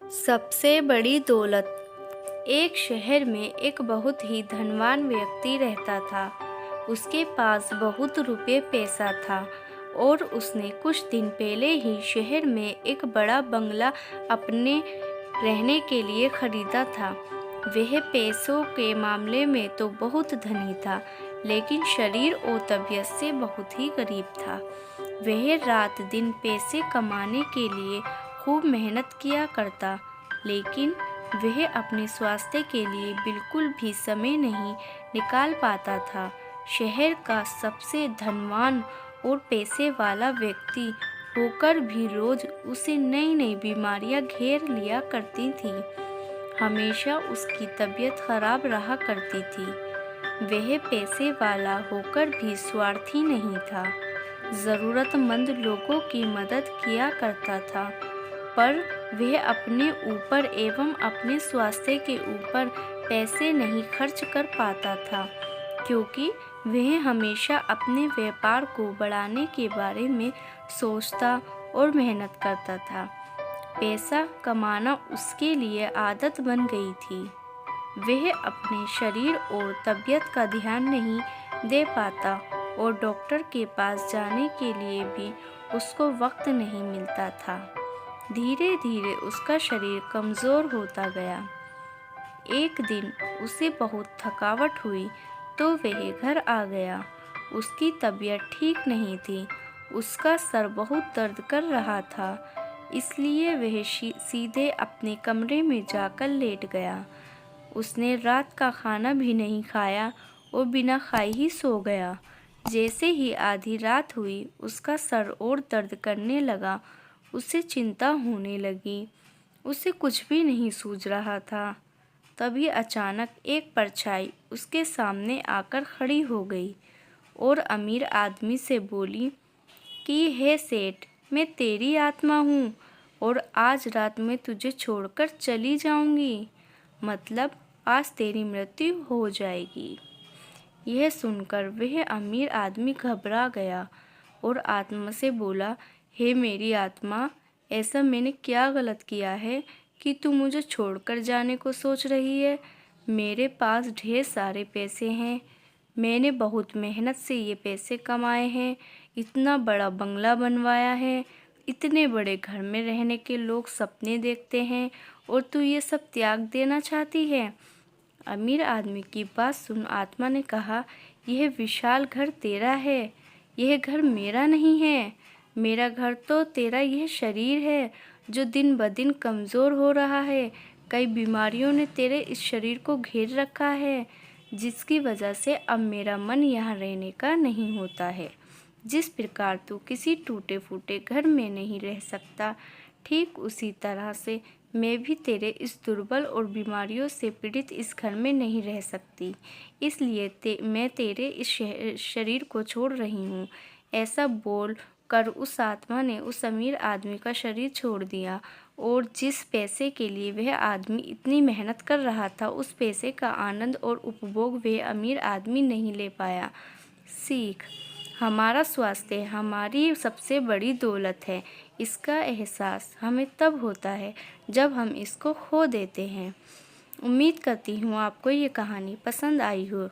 सबसे बड़ी दौलत। एक शहर में एक बहुत ही धनवान व्यक्ति रहता था। उसके पास बहुत रुपये पैसा था और उसने कुछ दिन पहले ही शहर में एक बड़ा बंगला अपने रहने के लिए खरीदा था। वह पैसों के मामले में तो बहुत धनी था, लेकिन शरीर और तबीयत से बहुत ही गरीब था। वह रात दिन पैसे कमाने के लिए खूब मेहनत किया करता, लेकिन वह अपने स्वास्थ्य के लिए बिल्कुल भी समय नहीं निकाल पाता था। शहर का सबसे धनवान और पैसे वाला व्यक्ति होकर भी रोज उसे नई नई बीमारियां घेर लिया करती थी। हमेशा उसकी तबीयत खराब रहा करती थी। वह पैसे वाला होकर भी स्वार्थी नहीं था, ज़रूरतमंद लोगों की मदद किया करता था, पर वह अपने ऊपर एवं अपने स्वास्थ्य के ऊपर पैसे नहीं खर्च कर पाता था, क्योंकि वह हमेशा अपने व्यापार को बढ़ाने के बारे में सोचता और मेहनत करता था। पैसा कमाना उसके लिए आदत बन गई थी। वह अपने शरीर और तबीयत का ध्यान नहीं दे पाता और डॉक्टर के पास जाने के लिए भी उसको वक्त नहीं मिलता था। धीरे धीरे उसका शरीर कमज़ोर होता गया। एक दिन उसे बहुत थकावट हुई तो वह घर आ गया। उसकी तबीयत ठीक नहीं थी। उसका सर बहुत दर्द कर रहा था, इसलिए वह सीधे अपने कमरे में जाकर लेट गया। उसने रात का खाना भी नहीं खाया और बिना खाए ही सो गया। जैसे ही आधी रात हुई, उसका सर और दर्द करने लगा। उसे चिंता होने लगी। उसे कुछ भी नहीं सूझ रहा था। तभी अचानक एक परछाई उसके सामने आकर खड़ी हो गई और अमीर आदमी से बोली कि हे सेठ, मैं तेरी आत्मा हूँ और आज रात में तुझे छोड़कर चली जाऊंगी। मतलब आज तेरी मृत्यु हो जाएगी। यह सुनकर वह अमीर आदमी घबरा गया और आत्मा से बोला, हे मेरी आत्मा, ऐसा मैंने क्या गलत किया है कि तू मुझे छोड़कर जाने को सोच रही है? मेरे पास ढेर सारे पैसे हैं। मैंने बहुत मेहनत से ये पैसे कमाए हैं, इतना बड़ा बंगला बनवाया है, इतने बड़े घर में रहने के लोग सपने देखते हैं और तू ये सब त्याग देना चाहती है? अमीर आदमी की बात सुन आत्मा ने कहा, यह विशाल घर तेरा है, यह घर मेरा नहीं है। मेरा घर तो तेरा यह शरीर है जो दिन ब दिन कमज़ोर हो रहा है। कई बीमारियों ने तेरे इस शरीर को घेर रखा है, जिसकी वजह से अब मेरा मन यहाँ रहने का नहीं होता है। जिस प्रकार तू किसी टूटे फूटे घर में नहीं रह सकता, ठीक उसी तरह से मैं भी तेरे इस दुर्बल और बीमारियों से पीड़ित इस घर में नहीं रह सकती। इसलिए मैं तेरे इस शरीर को छोड़ रही हूँ। ऐसा बोल कर उस आत्मा ने उस अमीर आदमी का शरीर छोड़ दिया और जिस पैसे के लिए वह आदमी इतनी मेहनत कर रहा था, उस पैसे का आनंद और उपभोग वह अमीर आदमी नहीं ले पाया। सीख: हमारा स्वास्थ्य हमारी सबसे बड़ी दौलत है। इसका एहसास हमें तब होता है जब हम इसको खो देते हैं। उम्मीद करती हूँ आपको ये कहानी पसंद आई हो।